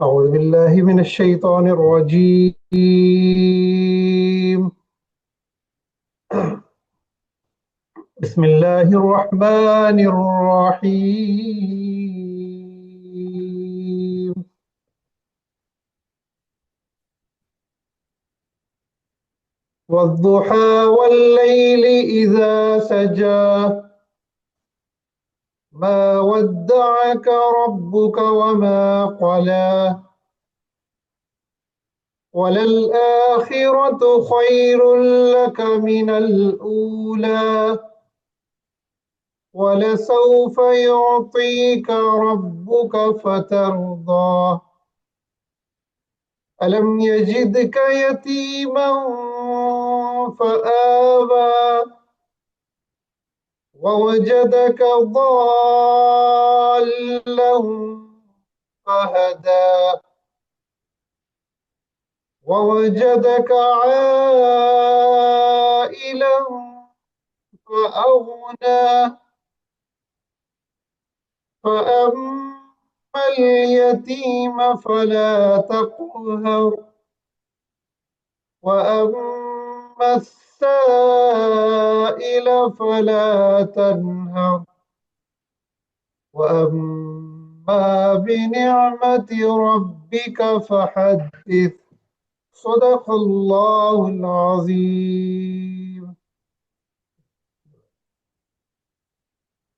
أعوذ بالله من الشيطان الرجيم. بسم الله الرحمن الرحيم. والضحى والليل إذا سجى ما ودعك ربك وما قلى وللآخرة خير لك من الأولى ولسوف يعطيك ربك فترضى ألم يجدك يتيما فآوى ووجدك ضالا فهدى ووجدك عائلا فأغنى فأما اليتيم فلا تقهر وأما السائل فلا تنهر وأما بنعمة ربك فحدث صدق الله العظيم.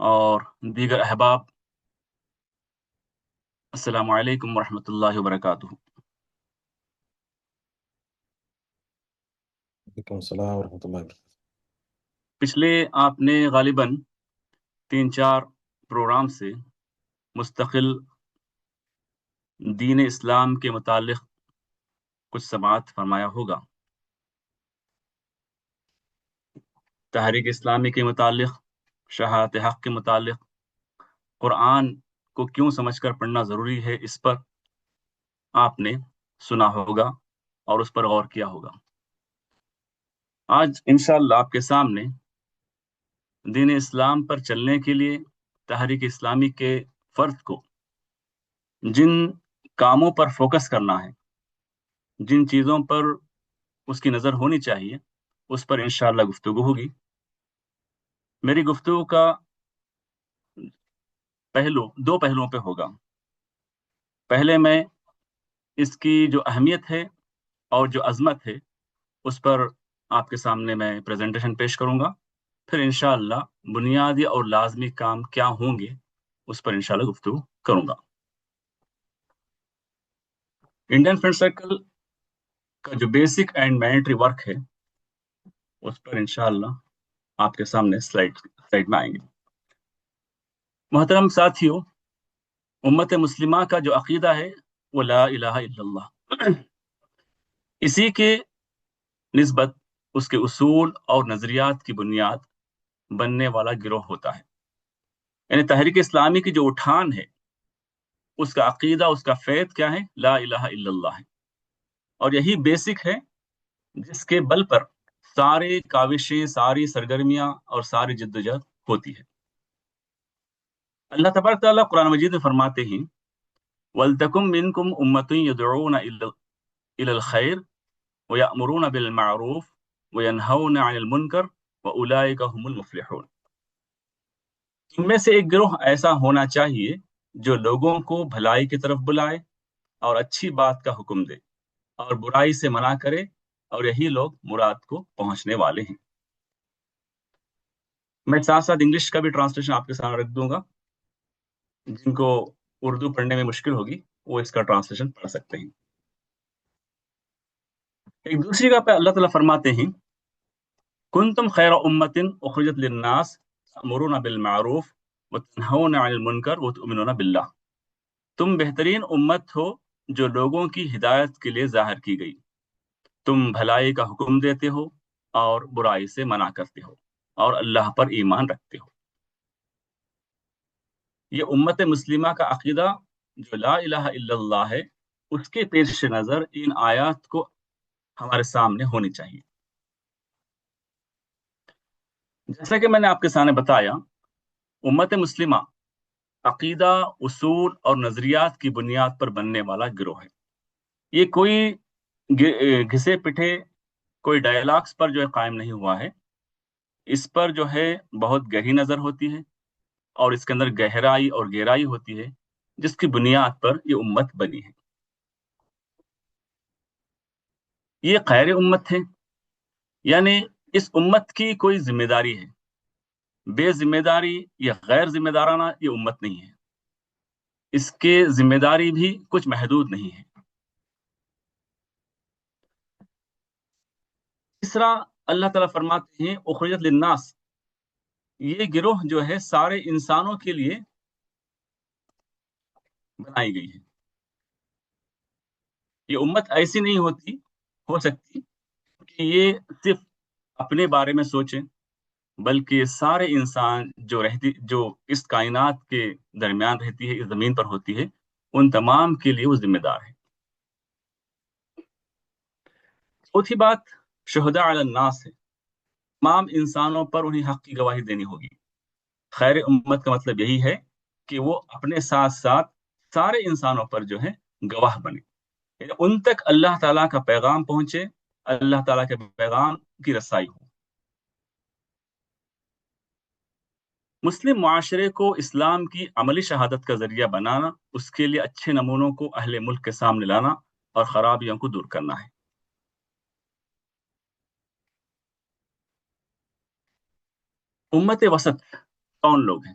اور دیگر احباب، السلام علیکم ورحمۃ اللہ وبرکاتہ۔ وعلیکم السلام ورحمۃ اللہ وبرکاتہ۔ پچھلے آپ نے غالباً 3-4 پروگرام سے مستقل دین اسلام کے متعلق کچھ سماعت فرمایا ہوگا، تحریک اسلامی کے متعلق، شہادت حق کے متعلق، قرآن کو کیوں سمجھ کر پڑھنا ضروری ہے، اس پر آپ نے سنا ہوگا اور اس پر غور کیا ہوگا۔ آج انشاءاللہ آپ کے سامنے دین اسلام پر چلنے کے لیے تحریک اسلامی کے فرد کو جن کاموں پر فوکس کرنا ہے، جن چیزوں پر اس کی نظر ہونی چاہیے، اس پر انشاءاللہ گفتگو ہوگی۔ میری گفتگو کا دو پہلوؤں پہ ہوگا۔ پہلے میں اس کی جو اہمیت ہے اور جو عظمت ہے اس پر آپ کے سامنے میں پریزنٹیشن پیش کروں گا، پھر انشاءاللہ بنیادی اور لازمی کام کیا ہوں گے اس پر انشاءاللہ گفتگو کروں گا۔ انڈین فرینڈ سرکل کا جو بیسک اینڈ مینڈیٹری ورک ہے اس پر انشاءاللہ آپ کے سامنے سلائڈ میں آئیں گے۔ محترم ساتھیو، امت مسلمہ کا جو عقیدہ ہے وہ لا الہ الا اللہ، اسی کے نسبت اس کے اصول اور نظریات کی بنیاد بننے والا گروہ ہوتا ہے۔ یعنی تحریک اسلامی کی جو اٹھان ہے، اس کا عقیدہ، اس کا فیض کیا ہے؟ لا الہ الا اللہ ہے، اور یہی بیسک ہے جس کے بل پر ساری کاوشیں، ساری سرگرمیاں اور ساری جدوجہد ہوتی ہے۔ اللہ تبارک تعالیٰ قرآن مجید میں فرماتے ہیں وَلْتَكُمْ مِنْكُمْ أُمَّةٌ يَدْعُونَ إِلَى الْخَيْرِ وَيَأْمُرُونَ بِالْمَعْرُوفِ وَيَنْهَوْنَ عَنِ الْمُنْكَرِ وَأُولَٰئِكَ هُمُ الْمُفْلِحُونَ۔ تم میں سے ایک گروہ ایسا ہونا چاہیے جو لوگوں کو بھلائی کی طرف بلائے اور اچھی بات کا حکم دے اور برائی سے منع کرے، اور یہی لوگ مراد کو پہنچنے والے ہیں۔ میں ساتھ ساتھ انگلش کا بھی ٹرانسلیشن آپ کے سامنے رکھ دوں گا، جن کو اردو پڑھنے میں مشکل ہوگی وہ اس کا ٹرانسلیشن پڑھ سکتے ہیں۔ ایک دوسری جگہ پہ اللہ تعالیٰ فرماتے ہیں کنتم خیر امت اخرجت للناس تأمرون بالمعروف وتنہون عن المنکر وتؤمنون باللہ۔ تم بہترین امت ہو جو لوگوں کی ہدایت کے لیے ظاہر کی گئی، تم بھلائی کا حکم دیتے ہو اور برائی سے منع کرتے ہو اور اللہ پر ایمان رکھتے ہو۔ یہ امت مسلمہ کا عقیدہ جو لا الہ الا اللہ ہے، اس کے پیش نظر ان آیات کو ہمارے سامنے ہونی چاہیے۔ جیسا کہ میں نے آپ کے سامنے بتایا، امت مسلمہ عقیدہ، اصول اور نظریات کی بنیاد پر بننے والا گروہ ہے۔ یہ کوئی گھسے پٹھے کوئی ڈائلاگس پر جو ہے قائم نہیں ہوا ہے، اس پر جو ہے بہت گہری نظر ہوتی ہے اور اس کے اندر گہرائی اور گہرائی ہوتی ہے، جس کی بنیاد پر یہ امت بنی ہے۔ یہ خیر امت ہے، یعنی اس امت کی کوئی ذمہ داری ہے، بے ذمہ داری یا غیر ذمہ دارانہ یہ امت نہیں ہے، اس کے ذمہ داری بھی کچھ محدود نہیں ہے۔ تیسرا، اللہ تعالیٰ فرماتے ہیں اخرجت للناس، یہ گروہ جو ہے سارے انسانوں کے لیے بنائی گئی ہے۔ یہ امت ایسی نہیں ہو سکتی کہ یہ صرف اپنے بارے میں سوچیں، بلکہ سارے انسان جو اس کائنات کے درمیان رہتی ہے، اس زمین پر ہوتی ہے، ان تمام کے لیے وہ ذمہ دار ہے۔ چوتھی بات شہداء علی الناس ہے، تمام انسانوں پر انہیں حق کی گواہی دینی ہوگی۔ خیر امت کا مطلب یہی ہے کہ وہ اپنے ساتھ ساتھ سارے انسانوں پر جو ہے گواہ بنے، یعنی ان تک اللہ تعالیٰ کا پیغام پہنچے، اللہ تعالیٰ کے پیغام کی رسائی ہو۔ مسلم معاشرے کو اسلام کی عملی شہادت کا ذریعہ بنانا، اس کے لیے اچھے نمونوں کو اہل ملک کے سامنے لانا اور خرابیوں کو دور کرنا ہے۔ امت وسط کون لوگ ہیں؟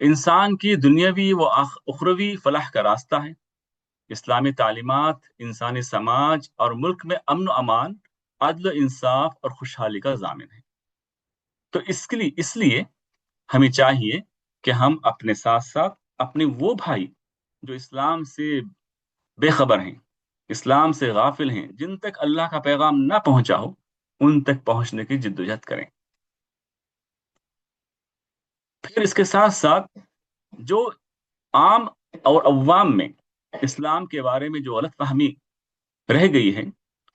انسان کی دنیاوی و اخروی فلاح کا راستہ ہے۔ اسلامی تعلیمات انسانی سماج اور ملک میں امن و امان، عدل و انصاف اور خوشحالی کا ضامن ہے۔ تو اس لیے ہمیں چاہیے کہ ہم اپنے ساتھ ساتھ اپنے وہ بھائی جو اسلام سے بے خبر ہیں، اسلام سے غافل ہیں، جن تک اللہ کا پیغام نہ پہنچا ہو، ان تک پہنچنے کی جدوجہد کریں۔ پھر اس کے ساتھ ساتھ جو عام اور عوام میں اسلام کے بارے میں جو غلط فہمی رہ گئی ہے،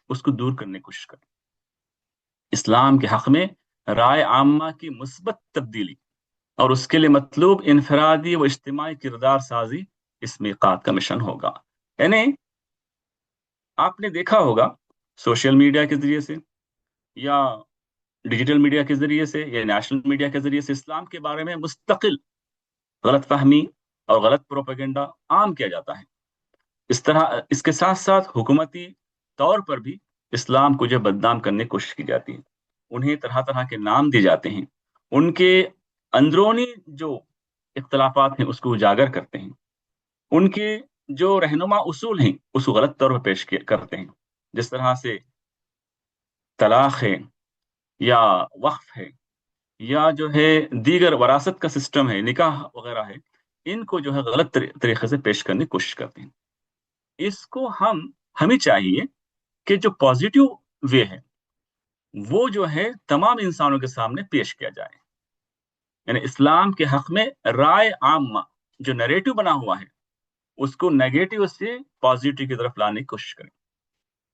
اس کو دور کرنے کی کوشش کریں۔ اسلام کے حق میں رائے عامہ کی مثبت تبدیلی اور اس کے لیے مطلوب انفرادی و اجتماعی کردار سازی اس میقات کا مشن ہوگا۔ یعنی آپ نے دیکھا ہوگا سوشل میڈیا کے ذریعے سے یا ڈیجیٹل میڈیا کے ذریعے سے یا نیشنل میڈیا کے ذریعے سے اسلام کے بارے میں مستقل غلط فہمی اور غلط پروپیگنڈا عام کیا جاتا ہے۔ اس کے ساتھ ساتھ حکومتی طور پر بھی اسلام کو جو بدنام کرنے کی کوشش کی جاتی ہے، انہیں طرح طرح کے نام دیے جاتے ہیں، ان کے اندرونی جو اختلافات ہیں اس کو اجاگر کرتے ہیں، ان کے جو رہنما اصول ہیں اس کو غلط طور پر پیش کرتے ہیں، جس طرح سے طلاق ہے یا وقف ہے یا جو ہے دیگر وراثت کا سسٹم ہے، نکاح وغیرہ ہے، ان کو جو ہے غلط طریقے سے پیش کرنے کی کوشش کرتے ہیں۔ اس کو ہمیں چاہیے کہ جو پازیٹیو وے ہے وہ جو ہے تمام انسانوں کے سامنے پیش کیا جائے، یعنی اسلام کے حق میں رائے عامہ جو نیریٹو بنا ہوا ہے اس کو نیگیٹو سے پازیٹیو کی طرف لانے کی کوشش کریں۔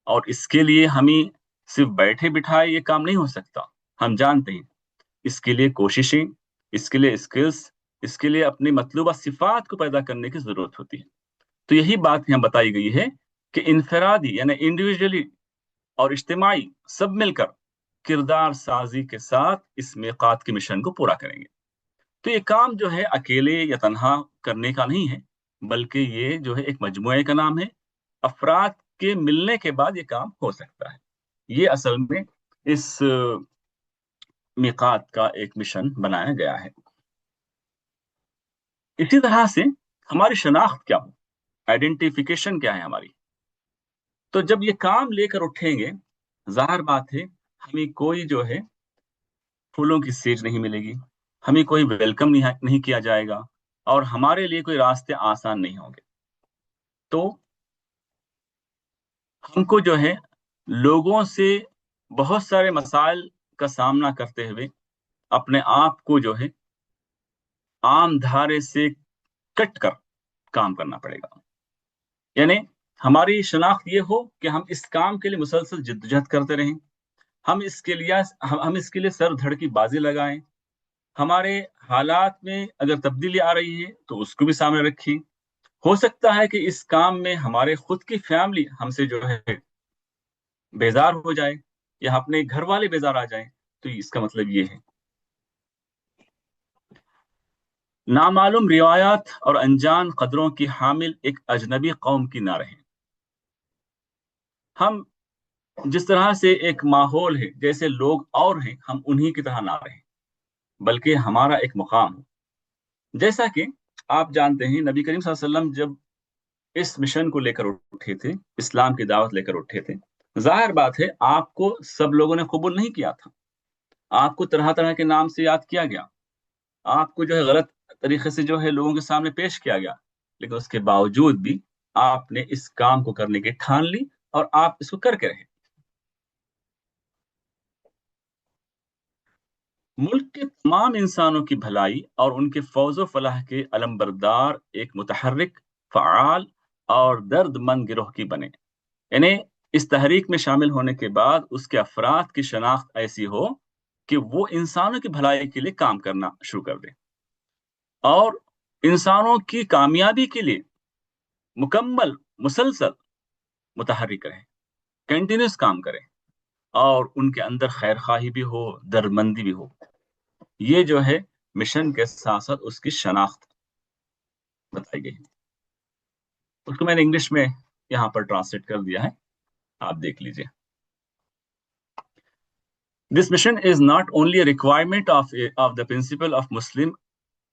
اور اس کے لیے ہمیں صرف بیٹھے بٹھائے یہ کام نہیں ہو سکتا، ہم جانتے ہیں اس کے لیے کوششیں، اس کے لیے اسکلز، اس کے لیے اپنی مطلوبہ صفات کو پیدا کرنے کی ضرورت ہوتی ہے۔ تو یہی بات یہاں بتائی گئی ہے کہ انفرادی یعنی انڈیویجولی اور اجتماعی سب مل کر کردار سازی کے ساتھ اس میقات کے مشن کو پورا کریں گے۔ تو یہ کام جو ہے اکیلے یا تنہا کرنے کا نہیں ہے، بلکہ یہ جو ہے ایک مجموعے کا نام ہے، افراد کے ملنے کے بعد یہ کام ہو سکتا ہے۔ یہ اصل میں اس میقات کا ایک مشن بنایا گیا ہے۔ اسی طرح سے ہماری شناخت کیا ہو، آئیڈینٹیفیکیشن کیا ہے ہماری۔ تو جب یہ کام لے کر اٹھیں گے، ظاہر بات ہے ہمیں کوئی جو ہے پھولوں کی سیج نہیں ملے گی، ہمیں کوئی ویلکم نہیں کیا جائے گا، اور ہمارے لیے کوئی راستے آسان نہیں ہوں گے۔ تو ہم کو جو ہے لوگوں سے بہت سارے مسائل کا سامنا کرتے ہوئے اپنے آپ کو جو ہے عام دھارے سے کٹ کر کام کرنا پڑے گا۔ یعنی ہماری شناخت یہ ہو کہ ہم اس کام کے لیے مسلسل جدوجہد کرتے رہیں، ہم اس کے لیے سر دھڑ کی بازی لگائیں، ہمارے حالات میں اگر تبدیلی آ رہی ہے تو اس کو بھی سامنے رکھیں۔ ہو سکتا ہے کہ اس کام میں ہمارے خود کی فیملی ہم سے جو ہے بیزار ہو جائے یا اپنے گھر والے بیزار آ جائیں، تو اس کا مطلب یہ ہے نامعلوم روایات اور انجان قدروں کی حامل ایک اجنبی قوم کی نہ رہیں۔ ہم جس طرح سے ایک ماحول ہے، جیسے لوگ اور ہیں، ہم انہی کی طرح نہ رہیں، بلکہ ہمارا ایک مقام ہو۔ جیسا کہ آپ جانتے ہیں نبی کریم صلی اللہ علیہ وسلم جب اس مشن کو لے کر اٹھے تھے، اسلام کی دعوت لے کر اٹھے تھے، ظاہر بات ہے آپ کو سب لوگوں نے قبول نہیں کیا تھا، آپ کو طرح طرح کے نام سے یاد کیا گیا، آپ کو جو ہے غلط طریقے سے جو ہے لوگوں کے سامنے پیش کیا گیا، لیکن اس کے باوجود بھی آپ نے اس کام کو کرنے کی ٹھان لی اور آپ اس کو کر کے رہے۔ ملک کے تمام انسانوں کی بھلائی اور ان کے فوز و فلاح کے علمبردار ایک متحرک، فعال اور درد مند گروہ کی بنے، یعنی اس تحریک میں شامل ہونے کے بعد اس کے افراد کی شناخت ایسی ہو کہ وہ انسانوں کی بھلائی کے لیے کام کرنا شروع کر دیں اور انسانوں کی کامیابی کے لیے مکمل مسلسل متحرک رہیں، کنٹینیوس کام کریں، اور ان کے اندر خیر خواہی بھی ہو، دردمندی بھی ہو۔ یہ جو ہے مشن کے ساتھ ساتھ اس کی شناخت بتائی گئی ہے۔ اس کو میں نے انگلش میں یہاں پر ٹرانسلیٹ کر دیا ہے، آپ دیکھ لیجئے۔ This mission is not only a requirement of the principle of Muslim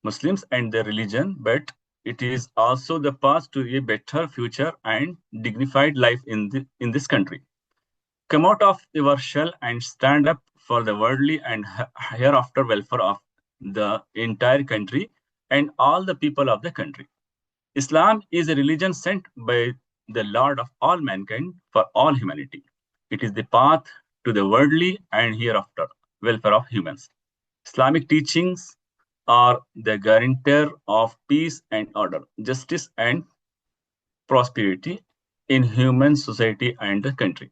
Muslims and their religion, but it is also the path to a better future and dignified life in this country. Come out of your shell and stand up for the worldly and hereafter welfare of the entire country and all the people of the country. Islam is a religion sent by the Lord of all mankind for all humanity. It is the path to the worldly and hereafter welfare of humans. Islamic teachings are the guarantor of peace and order, justice and prosperity in human society and the country.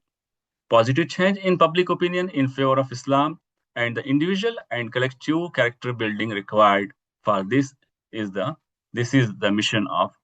Positive change in public opinion in favor of Islam and the individual and collective character building required for this is the mission of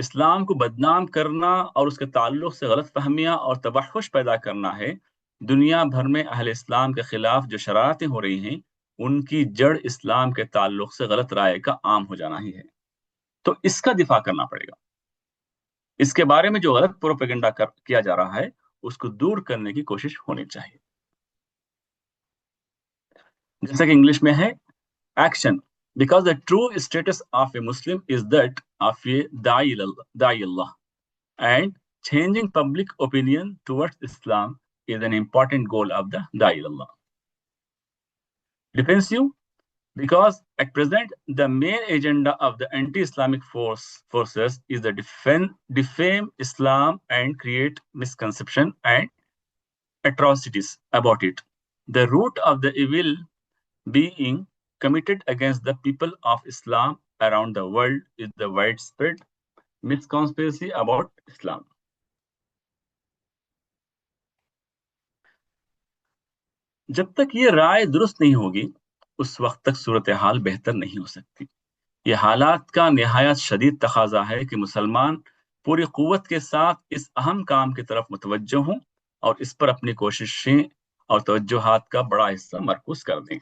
اسلام کو بدنام کرنا اور اس کے تعلق سے غلط فہمیاں اور تبحث پیدا کرنا ہے۔ دنیا بھر میں اہل اسلام کے خلاف جو شرارتیں ہو رہی ہیں ان کی جڑ اسلام کے تعلق سے غلط رائے کا عام ہو جانا ہی ہے، تو اس کا دفاع کرنا پڑے گا۔ اس کے بارے میں جو غلط پروپیگنڈا کیا جا رہا ہے اس کو دور کرنے کی کوشش ہونی چاہیے۔ جیسا کہ انگلش میں ہے action, because the true status of a Muslim is that of a da'i Allah, and changing public opinion towards Islam is an important goal of the da'i Allah. Defensive, because at present the main agenda of the anti-Islamic forces is to defame Islam and create misconception and atrocities about it. The root of the evil being committed against the people of Islam around the world is the widespread misconspiracy about Islam. جب تک یہ رائے درست نہیں ہوگی اس وقت تک صورتحال بہتر نہیں ہو سکتی۔ یہ حالات کا نہایت شدید تقاضا ہے کہ مسلمان پوری قوت کے ساتھ اس اہم کام کی طرف متوجہ ہوں اور اس پر اپنی کوششیں اور توجہات کا بڑا حصہ مرکوز کر دیں۔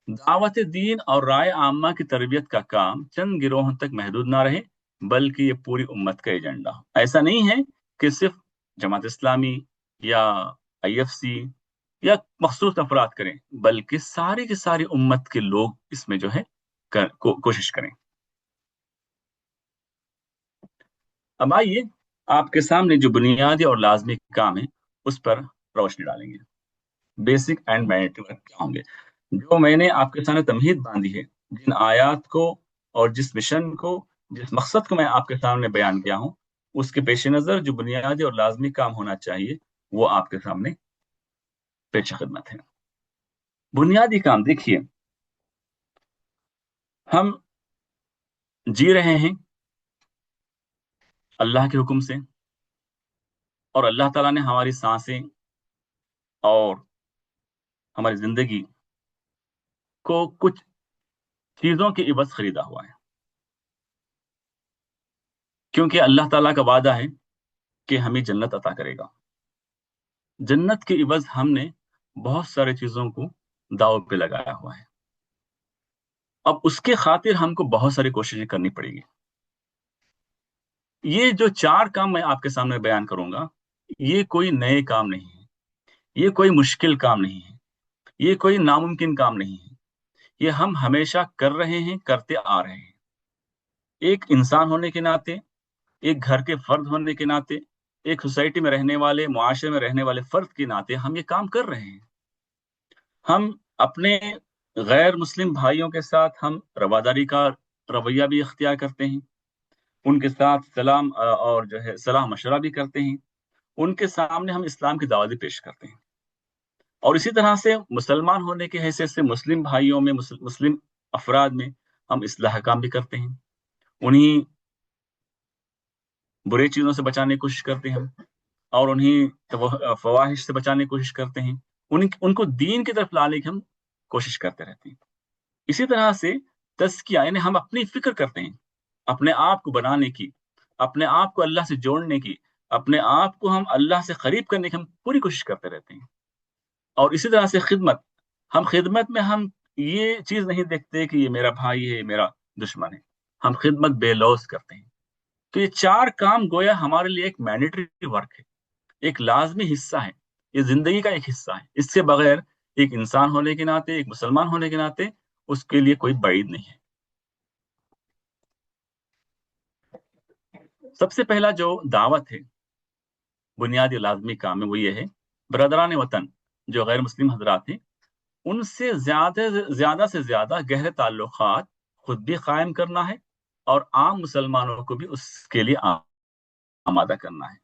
دعوت دین اور رائے عامہ کی تربیت کا کام چند گروہوں تک محدود نہ رہے بلکہ یہ پوری امت کا ایجنڈا ہو۔ ایسا نہیں ہے کہ صرف جماعت اسلامی یا IFC یا مخصوص افراد کریں، بلکہ ساری کی ساری امت کے لوگ اس میں جو ہے کوشش کریں۔ اب آئیے آپ کے سامنے جو بنیادی اور لازمی کام ہے اس پر روشنی ڈالیں گے۔ بیسک اینڈ مینڈیٹری ورک کیا ہوں گے؟ جو میں نے آپ کے سامنے تمہید باندھی ہے، جن آیات کو اور جس مشن کو، جس مقصد کو میں آپ کے سامنے بیان کیا ہوں، اس کے پیش نظر جو بنیادی اور لازمی کام ہونا چاہیے وہ آپ کے سامنے پیش خدمت ہے۔ بنیادی کام دیکھیے، ہم جی رہے ہیں اللہ کے حکم سے، اور اللہ تعالیٰ نے ہماری سانسیں اور ہماری زندگی کو کچھ چیزوں کے عوض خریدا ہوا ہے، کیونکہ اللہ تعالیٰ کا وعدہ ہے کہ ہمیں جنت عطا کرے گا۔ جنت کے عوض ہم نے بہت سارے چیزوں کو داؤ پہ لگایا ہوا ہے، اب اس کے خاطر ہم کو بہت ساری کوششیں کرنی پڑے گی۔ یہ جو 4 کام میں آپ کے سامنے بیان کروں گا یہ کوئی نئے کام نہیں ہے، یہ کوئی مشکل کام نہیں ہے، یہ کوئی ناممکن کام نہیں ہے، یہ ہم ہمیشہ کر رہے ہیں، کرتے آ رہے ہیں۔ ایک انسان ہونے کے ناطے، ایک گھر کے فرد ہونے کے ناطے، ایک سوسائٹی میں رہنے والے، معاشرے میں رہنے والے فرد کے ناطے ہم یہ کام کر رہے ہیں۔ ہم اپنے غیر مسلم بھائیوں کے ساتھ ہم رواداری کا رویہ بھی اختیار کرتے ہیں، ان کے ساتھ سلام اور جو ہے صلاح مشورہ بھی کرتے ہیں، ان کے سامنے ہم اسلام کی دعوت بھی پیش کرتے ہیں، اور اسی طرح سے مسلمان ہونے کی حیثیت سے مسلم بھائیوں میں، مسلم افراد میں ہم اصلاح کام بھی کرتے ہیں، انہیں برے چیزوں سے بچانے کی کوشش کرتے ہیں اور انہیں فواحش سے بچانے کی کوشش کرتے ہیں، ان کو دین کی طرف لانے کی ہم کوشش کرتے رہتے ہیں۔ اسی طرح سے تزکیہ، یعنی ہم اپنی فکر کرتے ہیں، اپنے آپ کو بنانے کی، اپنے آپ کو اللہ سے جوڑنے کی، اپنے آپ کو ہم اللہ سے قریب کرنے کی ہم پوری کوشش کرتے رہتے ہیں۔ اور اسی طرح سے خدمت میں ہم یہ چیز نہیں دیکھتے کہ یہ میرا بھائی ہے، میرا دشمن ہے، ہم خدمت بے لوث کرتے ہیں۔ تو یہ 4 کام گویا ہمارے لیے ایک مینڈیٹری ورک ہے، ایک لازمی حصہ ہے، یہ زندگی کا ایک حصہ ہے۔ اس کے بغیر ایک انسان ہونے کے ناطے، ایک مسلمان ہونے کے ناطے اس کے لیے کوئی بعید نہیں ہے۔ سب سے پہلا جو دعوت ہے، بنیادی لازمی کام ہے، وہ یہ ہے برادران وطن جو غیر مسلم حضرات ہیں ان سے زیادہ سے زیادہ گہرے تعلقات خود بھی قائم کرنا ہے اور عام مسلمانوں کو بھی اس کے لیے آمادہ کرنا ہے۔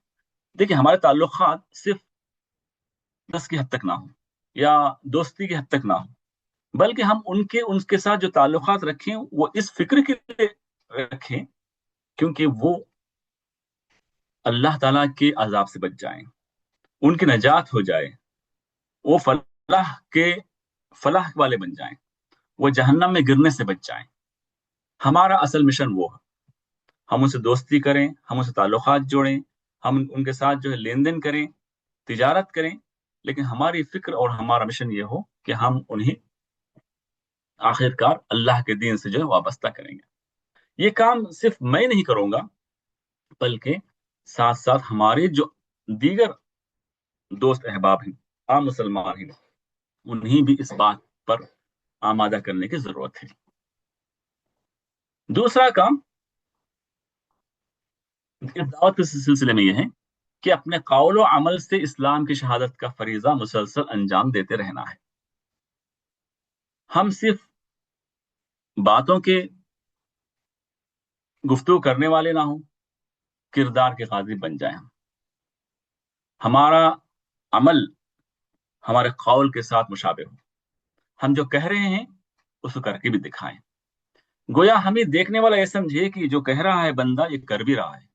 دیکھیں، ہمارے تعلقات صرف دس کی حد تک نہ ہوں یا دوستی کی حد تک نہ ہوں، بلکہ ہم ان کے ساتھ جو تعلقات رکھیں وہ اس فکر کے لیے رکھیں کیونکہ وہ اللہ تعالیٰ کے عذاب سے بچ جائیں، ان کی نجات ہو جائے، وہ فلاح والے بن جائیں، وہ جہنم میں گرنے سے بچ جائیں۔ ہمارا اصل مشن وہ ہے۔ ہم ان سے دوستی کریں، ہم ان سے تعلقات جوڑیں، ہم ان کے ساتھ جو ہے لین دین کریں، تجارت کریں، لیکن ہماری فکر اور ہمارا مشن یہ ہو کہ ہم انہیں آخر کار اللہ کے دین سے جو ہے وابستہ کریں گے۔ یہ کام صرف میں نہیں کروں گا، بلکہ ساتھ ساتھ ہمارے جو دیگر دوست احباب ہیں، عام مسلمان ہیں، انہیں بھی اس بات پر آمادہ کرنے کی ضرورت ہے۔ دوسرا کام اس دعوت کے سلسلے میں یہ ہے کہ اپنے قول و عمل سے اسلام کی شہادت کا فریضہ مسلسل انجام دیتے رہنا ہے۔ ہم صرف باتوں کے گفتگو کرنے والے نہ ہوں، کردار کے قاضی بن جائیں۔ ہمارا عمل ہمارے قول کے ساتھ مشابہ ہو، ہم جو کہہ رہے ہیں اس کو کر کے بھی دکھائیں، گویا ہمیں دیکھنے والا یہ سمجھے کہ جو کہہ رہا ہے بندہ یہ کر بھی رہا ہے،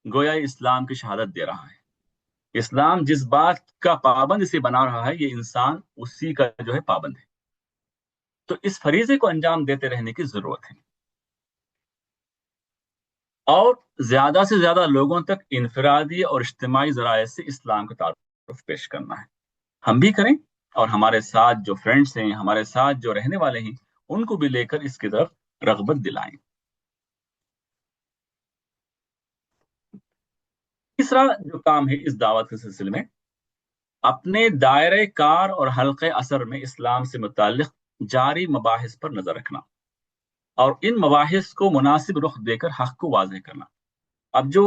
گویا یہ اسلام کی شہادت دے رہا ہے۔ اسلام جس بات کا پابند اسے بنا رہا ہے، یہ انسان اسی کا جو ہے پابند ہے۔ تو اس فریضے کو انجام دیتے رہنے کی ضرورت ہے، اور زیادہ سے زیادہ لوگوں تک انفرادی اور اجتماعی ذرائع سے اسلام کا تعارف پیش کرنا ہے۔ ہم بھی کریں اور ہمارے ساتھ جو فرینڈس ہیں، ہمارے ساتھ جو رہنے والے ہیں، ان کو بھی لے کر اس کی طرف رغبت دلائیں۔ تیسرا جو کام ہے اس دعوت کے سلسلے میں، اپنے دائرۂ کار اور حلقۂ اثر میں اسلام سے متعلق جاری مباحث پر نظر رکھنا، اور ان مباحث کو مناسب رخ دے کر حق کو واضح کرنا۔ اب جو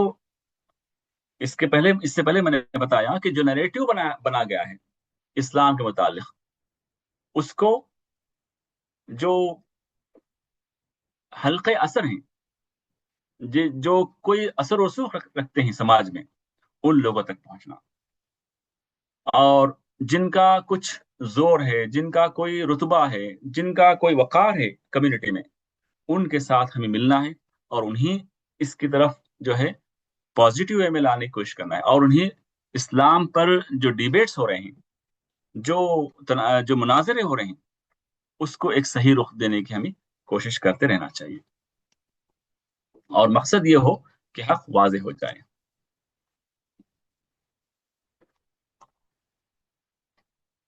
اس سے پہلے میں نے بتایا کہ جو نیریٹو بنا گیا ہے اسلام کے متعلق، اس کو جو حلقے اثر ہیں، جو کوئی اثر و رسوخ رکھتے ہیں سماج میں، ان لوگوں تک پہنچنا، اور جن کا کچھ زور ہے، جن کا کوئی رتبہ ہے، جن کا کوئی وقار ہے کمیونٹی میں، ان کے ساتھ ہمیں ملنا ہے اور انہیں اس کی طرف جو ہے پازیٹیو وے میں لانے کی کوشش کرنا ہے، اور انہیں اسلام پر جو ڈیبیٹس ہو رہے ہیں، جو مناظرے ہو رہے ہیں، اس کو ایک صحیح رخ دینے کی ہمیں کوشش کرتے رہنا چاہیے، اور مقصد یہ ہو کہ حق واضح ہو جائے۔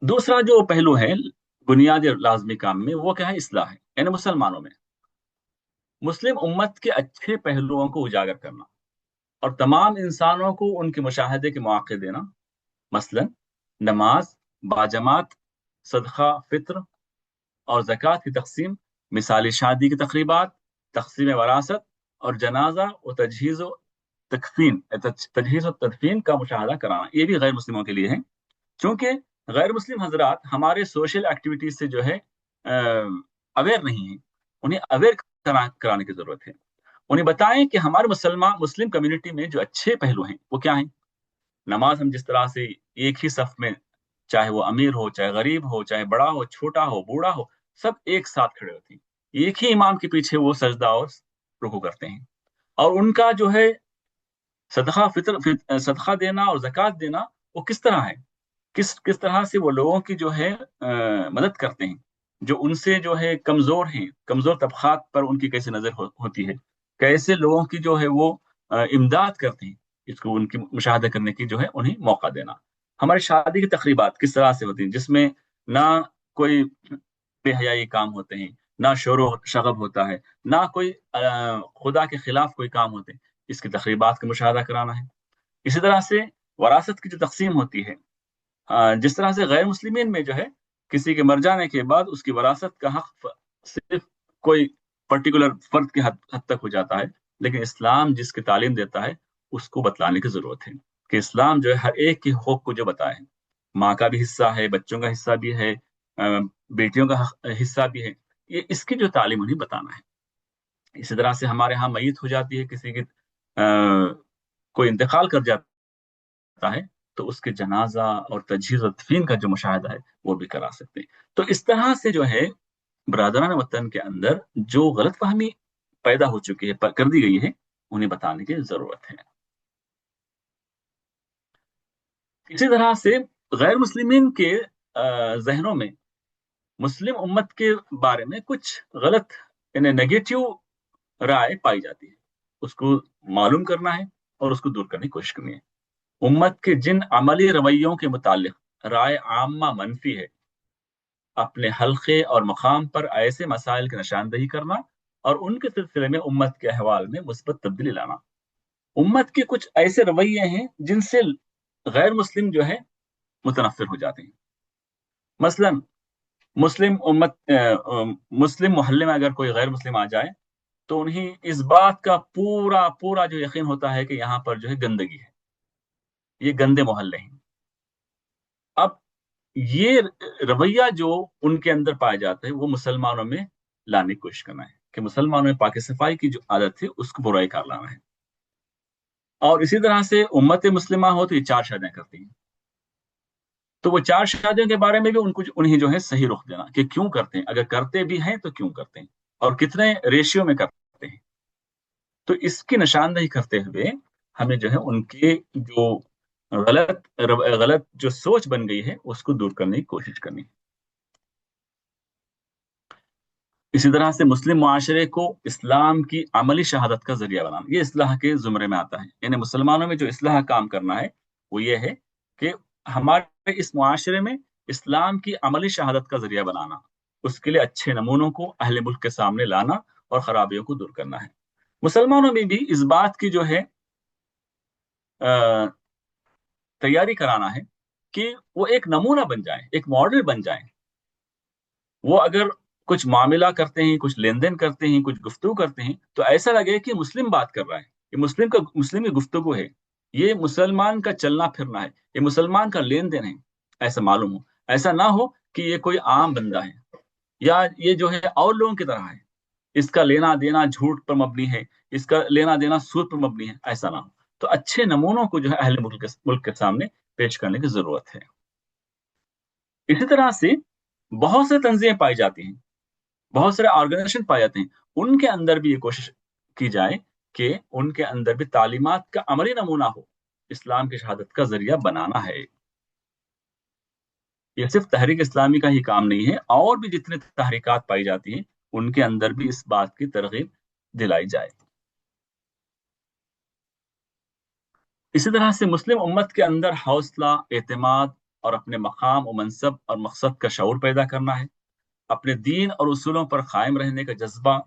دوسرا جو پہلو ہے بنیادی اور لازمی کام میں، وہ کیا ہے؟ اصلاح ہے، یعنی مسلمانوں میں مسلم امت کے اچھے پہلوؤں کو اجاگر کرنا، اور تمام انسانوں کو ان کے مشاہدے کے مواقع دینا، مثلا نماز باجماعت، صدقہ فطر اور زکوٰۃ کی تقسیم، مثالی شادی کی تقریبات، تقسیم وراثت اور جنازہ و تجہیز و تدفین کا مشاہدہ کرانا، یہ بھی غیر مسلموں کے لیے ہے، چونکہ غیر مسلم حضرات ہمارے سوشل ایکٹیویٹیز سے جو ہے اویئر نہیں ہیں، انہیں اویئر کرانے کی ضرورت ہے۔ انہیں بتائیں کہ ہمارے مسلم کمیونٹی میں جو اچھے پہلو ہیں وہ کیا ہیں۔ نماز ہم جس طرح سے ایک ہی صف میں، چاہے وہ امیر ہو، چاہے غریب ہو، چاہے بڑا ہو، چھوٹا ہو، بوڑھا ہو، سب ایک ساتھ کھڑے ہوتے ہیں، ایک ہی امام کے پیچھے وہ سجدہ اور رکوع کرتے ہیں، اور ان کا جو ہے صدقہ دینا اور زکوٰۃ دینا وہ کس طرح ہے، کس طرح سے وہ لوگوں کی جو ہے مدد کرتے ہیں، جو ان سے جو ہے کمزور ہیں، کمزور طبقات پر ان کی کیسے نظر ہوتی ہے، کیسے لوگوں کی جو ہے وہ امداد کرتے ہیں، اس کو ان کی مشاہدہ کرنے کی جو ہے انہیں موقع دینا۔ ہماری شادی کی تقریبات کس طرح سے ہوتی ہیں، جس میں نہ کوئی بے حیائی کام ہوتے ہیں، نہ شور و شغب ہوتا ہے، نہ کوئی خدا کے خلاف کوئی کام ہوتے ہیں، اس کی تقریبات کا مشاہدہ کرانا ہے۔ اسی طرح سے وراثت کی جو تقسیم ہوتی ہے، جس طرح سے غیر مسلمین میں جو ہے کسی کے مر جانے کے بعد اس کی وراثت کا حق صرف کوئی پرٹیکولر فرد کے حد تک ہو جاتا ہے، لیکن اسلام جس کی تعلیم دیتا ہے اس کو بتلانے کی ضرورت ہے کہ اسلام جو ہے ہر ایک کے حقوق کو جو بتائے، ماں کا بھی حصہ ہے، بچوں کا حصہ بھی ہے، بیٹیوں کا حصہ بھی ہے، یہ اس کی جو تعلیم انہیں بتانا ہے۔ اسی طرح سے ہمارے ہاں میت ہو جاتی ہے، کسی کی کوئی انتقال کر جاتا ہے، تو اس کے جنازہ اور تجہیز و تدفین کا جو مشاہدہ ہے وہ بھی کرا سکتے ہیں۔ تو اس طرح سے جو ہے برادران وطن کے اندر جو غلط فہمی پیدا ہو چکی ہے، کر دی گئی ہے، انہیں بتانے کی ضرورت ہے۔ اسی طرح سے غیر مسلمین کے ذہنوں میں مسلم امت کے بارے میں کچھ غلط یعنی نیگیٹو رائے پائی جاتی ہے، اس کو معلوم کرنا ہے اور اس کو دور کرنے کی کوشش کرنی ہے۔ امت کے جن عملی رویوں کے متعلق رائے عامہ منفی ہے، اپنے حلقے اور مقام پر ایسے مسائل کی نشاندہی کرنا اور ان کے سلسلے میں امت کے احوال میں مثبت تبدیلی لانا۔ امت کے کچھ ایسے رویے ہیں جن سے غیر مسلم جو ہے متنفر ہو جاتے ہیں۔ مثلا مسلم محلے میں اگر کوئی غیر مسلم آ جائے تو انہیں اس بات کا پورا پورا جو یقین ہوتا ہے کہ یہاں پر جو ہے گندگی ہے، یہ گندے محلے ہیں۔ اب یہ رویہ جو ان کے اندر پایا جاتا ہے وہ مسلمانوں میں لانے کی کوشش کرنا ہے کہ مسلمانوں میں پاک صفائی کی جو عادت ہے اس کو برائی کر لانا ہے۔ اور اسی طرح سے امت مسلمہ ہو تو یہ 4 شادیاں کرتی ہیں، تو وہ 4 شادیوں کے بارے میں بھی انہیں جو ہے صحیح رخ دینا کہ کیوں کرتے ہیں، اگر کرتے بھی ہیں تو کیوں کرتے ہیں اور کتنے ریشیو میں کرتے ہیں۔ تو اس کی نشاندہی کرتے ہوئے ہمیں جو ہے ان کے جو غلط جو سوچ بن گئی ہے اس کو دور کرنے کی کوشش کرنی۔ اسی طرح سے مسلم معاشرے کو اسلام کی عملی شہادت کا ذریعہ بنانا، یہ اصلاح کے زمرے میں آتا ہے۔ یعنی مسلمانوں میں جو اصلاح کام کرنا ہے وہ یہ ہے کہ ہمارے اس معاشرے میں اسلام کی عملی شہادت کا ذریعہ بنانا، اس کے لیے اچھے نمونوں کو اہل ملک کے سامنے لانا اور خرابیوں کو دور کرنا ہے۔ مسلمانوں میں بھی اس بات کی جو ہے تیاری کرانا ہے کہ وہ ایک نمونہ بن جائیں، ایک ماڈل بن جائیں۔ وہ اگر کچھ معاملہ کرتے ہیں، کچھ لین دین کرتے ہیں، کچھ گفتگو کرتے ہیں تو ایسا لگے کہ مسلم بات کر رہا ہے، یہ مسلم کی گفتگو ہے، یہ مسلمان کا چلنا پھرنا ہے، یہ مسلمان کا لین دین ہے، ایسا معلوم ہو۔ ایسا نہ ہو کہ یہ کوئی عام بندہ ہے یا یہ جو ہے اور لوگوں کی طرح ہے، اس کا لینا دینا جھوٹ پر مبنی ہے، اس کا لینا دینا سود پر مبنی ہے، ایسا نہ ہو۔ تو اچھے نمونوں کو جو ہے اہل ملک کے سامنے پیش کرنے کی ضرورت ہے۔ اسی طرح سے بہت سے تنظیمیں پائی جاتی ہیں، بہت سارے آرگنائزیشن پائے جاتے ہیں، ان کے اندر بھی یہ کوشش کی جائے کہ ان کے اندر بھی تعلیمات کا عملی نمونہ ہو، اسلام کی شہادت کا ذریعہ بنانا ہے۔ یہ صرف تحریک اسلامی کا ہی کام نہیں ہے، اور بھی جتنے تحریکات پائی جاتی ہیں ان کے اندر بھی اس بات کی ترغیب دلائی جائے۔ اسی طرح سے مسلم امت کے اندر حوصلہ، اعتماد اور اپنے مقام و منصب اور مقصد کا شعور پیدا کرنا ہے، اپنے دین اور اصولوں پر قائم رہنے کا جذبہ،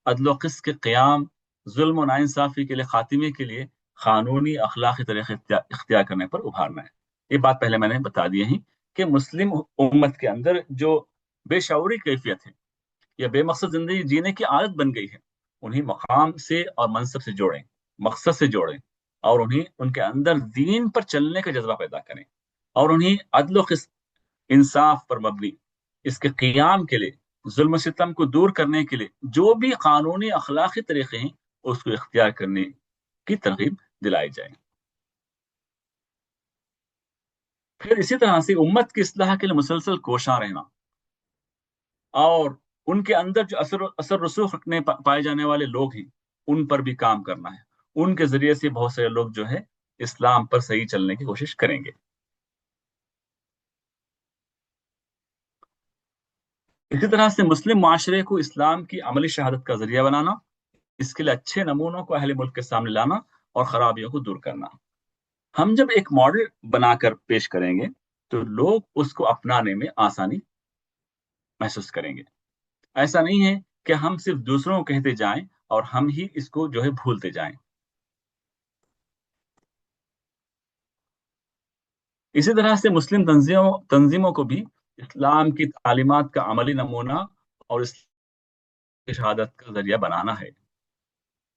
عدل و قسط کے قیام، ظلم و ناانصافی کے لیے خاتمے کے لیے قانونی اخلاقی طریقے اختیار کرنے پر ابھارنا ہے۔ یہ بات پہلے میں نے بتا دی ہے کہ مسلم امت کے اندر جو بے شعوری کیفیت ہے یا بے مقصد زندگی جینے کی عادت بن گئی ہے، انہیں مقام سے اور منصب سے جوڑیں، مقصد سے جوڑیں، اور انہیں ان کے اندر دین پر چلنے کا جذبہ پیدا کریں، اور انہیں عدل و قسط، انصاف پر مبنی اس کے قیام کے لیے، ظلم و ستم کو دور کرنے کے لیے جو بھی قانونی اخلاقی طریقے ہیں اس کو اختیار کرنے کی ترغیب دلائی جائے۔ پھر اسی طرح سے امت کی اصلاح کے لیے مسلسل کوشاں رہنا، اور ان کے اندر جو اثر رسوخ رکھنے پائے جانے والے لوگ ہیں ان پر بھی کام کرنا ہے۔ ان کے ذریعے سے بہت سے لوگ جو ہے اسلام پر صحیح چلنے کی کوشش کریں گے۔ اسی طرح سے مسلم معاشرے کو اسلام کی عملی شہادت کا ذریعہ بنانا، اس کے لیے اچھے نمونوں کو اہل ملک کے سامنے لانا اور خرابیوں کو دور کرنا۔ ہم جب ایک ماڈل بنا کر پیش کریں گے تو لوگ اس کو اپنانے میں آسانی محسوس کریں گے۔ ایسا نہیں ہے کہ ہم صرف دوسروں کو کہتے جائیں اور ہم ہی اس کو جو ہے بھولتے جائیں۔ اسی طرح سے مسلم تنظیموں کو بھی اسلام کی تعلیمات کا عملی نمونہ اور اس کی شہادت کا ذریعہ بنانا ہے۔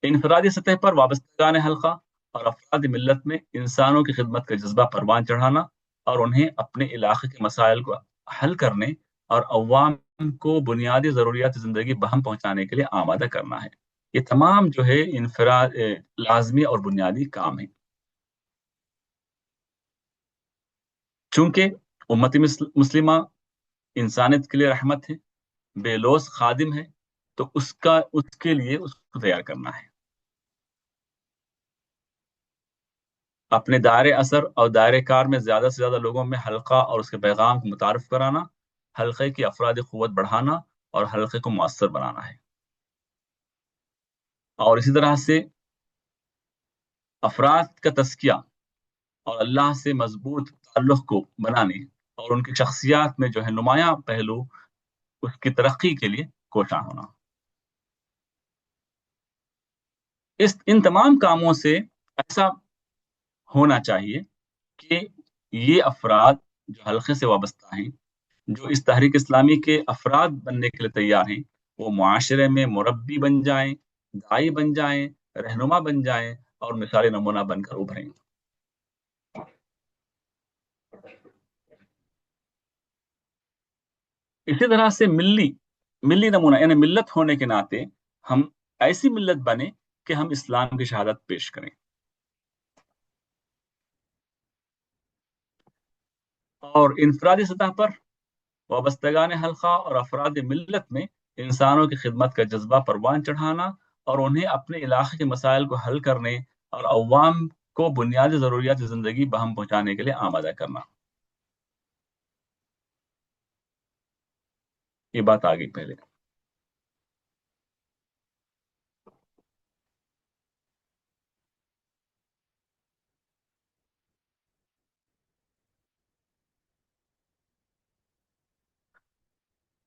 انفرادی سطح پر وابستگان حلقہ اور افراد ملت میں انسانوں کی خدمت کا جذبہ پروان چڑھانا اور انہیں اپنے علاقے کے مسائل کو حل کرنے اور عوام کو بنیادی ضروریات زندگی بہم پہنچانے کے لیے آمادہ کرنا ہے۔ یہ تمام جو ہے انفراد لازمی اور بنیادی کام ہیں۔ چونکہ امت مسلمہ انسانیت کے لیے رحمت ہے، بے لوث خادم ہے، تو اس کے لیے اس کو تیار کرنا ہے۔ اپنے دائرے اثر اور دائرے کار میں زیادہ سے زیادہ لوگوں میں حلقہ اور اس کے پیغام کو متعارف کرانا، حلقے کی افرادی قوت بڑھانا اور حلقے کو مؤثر بنانا ہے۔ اور اسی طرح سے افراد کا تزکیہ اور اللہ سے مضبوط تعلق کو بنانے اور ان کی شخصیات میں جو ہے نمایاں پہلو اس کی ترقی کے لیے کوشاں ہونا. ان تمام کاموں سے ایسا ہونا چاہیے کہ یہ افراد جو حلقے سے وابستہ ہیں، جو اس تحریک اسلامی کے افراد بننے کے لیے تیار ہیں، وہ معاشرے میں مربی بن جائیں، داعی بن جائیں، رہنما بن جائیں اور مثالی نمونہ بن کر ابھریں. اسی طرح سے ملی نمونہ یعنی ملت ہونے کے ناطے ہم ایسی ملت بنے کہ ہم اسلام کی شہادت پیش کریں. اور انفرادی سطح پر وابستگان حلقہ اور افراد ملت میں انسانوں کی خدمت کا جذبہ پروان چڑھانا اور انہیں اپنے علاقے کے مسائل کو حل کرنے اور عوام کو بنیادی ضروریات زندگی بہم پہنچانے کے لیے آمادہ کرنا. یہ بات آگے پہلے.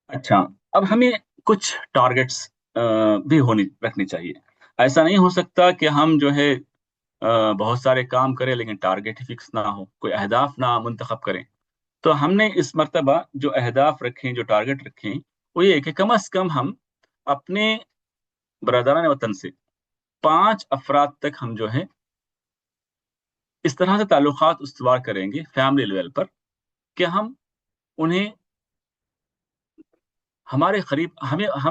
اچھا، اب ہمیں کچھ ٹارگٹس بھی رکھنی چاہیے. ایسا نہیں ہو سکتا کہ ہم جو ہے بہت سارے کام کریں لیکن ٹارگٹ ہی فکس نہ ہو، کوئی اہداف نہ منتخب کریں. تو ہم نے اس مرتبہ جو اہداف رکھیں، جو ٹارگٹ رکھیں، وہ یہ کہ کم از کم ہم اپنے برادران وطن سے 5 افراد تک ہم جو ہے اس طرح سے تعلقات استوار کریں گے فیملی لیول پر کہ ہم انہیں ہمارے قریب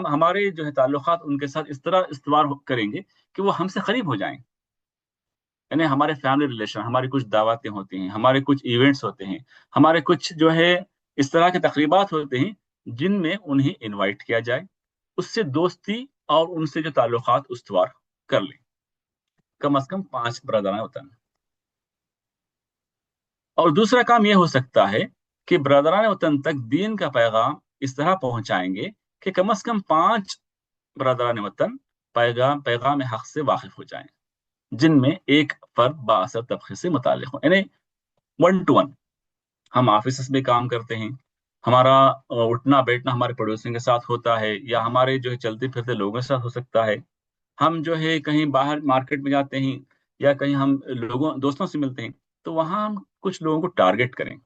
ہمارے جو ہے تعلقات ان کے ساتھ اس طرح استوار کریں گے کہ وہ ہم سے قریب ہو جائیں. یعنی ہمارے فیملی ریلیشن، ہماری کچھ دعوتیں ہوتی ہیں، ہمارے کچھ ایونٹس ہوتے ہیں، ہمارے کچھ جو ہے اس طرح کے تقریبات ہوتے ہیں جن میں انہیں انوائٹ کیا جائے، اس سے دوستی اور ان سے جو تعلقات استوار کر لیں. کم از کم 5 برادران وطن. اور دوسرا کام یہ ہو سکتا ہے کہ برادران وطن تک دین کا پیغام اس طرح پہنچائیں گے کہ کم از کم 5 برادران وطن پیغام حق سے واقف ہو جائیں، جن میں ایک فرد بااثر طبقے سے متعلق ہو. یعنی 1 to 1 ہم آفیسز میں کام کرتے ہیں، ہمارا اٹھنا بیٹھنا ہمارے پڑوسیوں کے ساتھ ہوتا ہے یا ہمارے جو ہے چلتے پھرتے لوگوں کے ساتھ ہو سکتا ہے. ہم جو ہے کہیں باہر مارکیٹ میں جاتے ہیں یا کہیں ہم دوستوں سے ملتے ہیں تو وہاں ہم کچھ لوگوں کو ٹارگٹ کریں،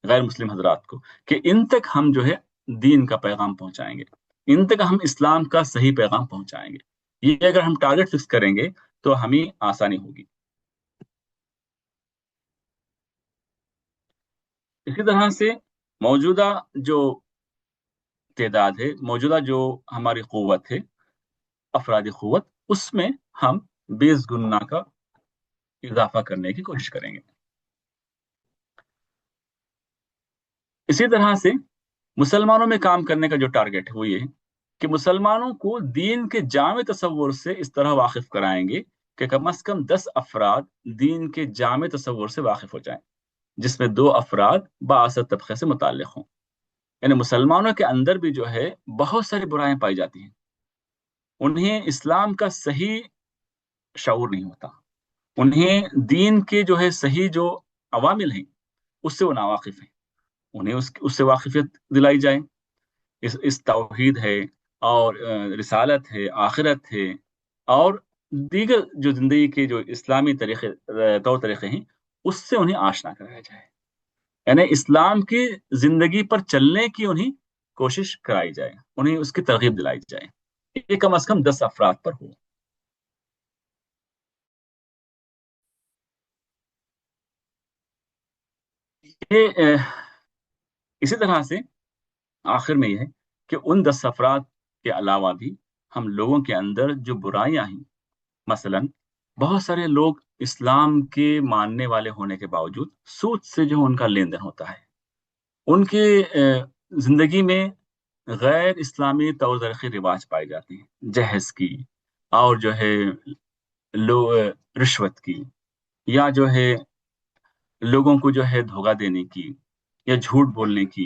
غیر مسلم حضرات کو، کہ ان تک ہم جو ہے دین کا پیغام پہنچائیں گے، ان تک ہم اسلام کا صحیح پیغام پہنچائیں گے. یہ اگر ہم ٹارگٹ فکس کریں گے تو ہمیں آسانی ہوگی. اسی طرح سے موجودہ جو تعداد ہے، موجودہ جو ہماری قوت ہے، افرادی قوت، اس میں ہم 20 گنا کا اضافہ کرنے کی کوشش کریں گے. اسی طرح سے مسلمانوں میں کام کرنے کا جو ٹارگٹ ہے وہ یہ کہ مسلمانوں کو دین کے جامع تصور سے اس طرح واقف کرائیں گے کہ کم از کم 10 افراد دین کے جامع تصور سے واقف ہو جائیں، جس میں 2 افراد بااثر طبقے سے متعلق ہوں. یعنی مسلمانوں کے اندر بھی جو ہے بہت ساری برائیاں پائی جاتی ہیں، انہیں اسلام کا صحیح شعور نہیں ہوتا، انہیں دین کے جو ہے صحیح جو عوامل ہیں اس سے وہ ناواقف ہیں. انہیں اس سے واقفیت دلائی جائے. اس توحید ہے اور رسالت ہے، آخرت ہے اور دیگر جو زندگی کے جو اسلامی طور طریقے ہیں اس سے انہیں آشنا کرایا جائے. یعنی اسلام کی زندگی پر چلنے کی انہیں کوشش کرائی جائے، انہیں اس کی ترغیب دلائی جائے. یہ کم از کم 10 افراد پر ہو. اسی طرح سے آخر میں یہ ہے کہ ان 10 افراد کے علاوہ بھی ہم لوگوں کے اندر جو برائیاں ہیں، مثلا بہت سارے لوگ اسلام کے ماننے والے ہونے کے باوجود سود سے جو ان کا لین دین ہوتا ہے، ان کے زندگی میں غیر اسلامی طور طریقے رواج پائے جاتے ہیں، جہیز کی اور جو ہے رشوت کی، یا جو ہے لوگوں کو جو ہے دھوکہ دینے کی یا جھوٹ بولنے کی،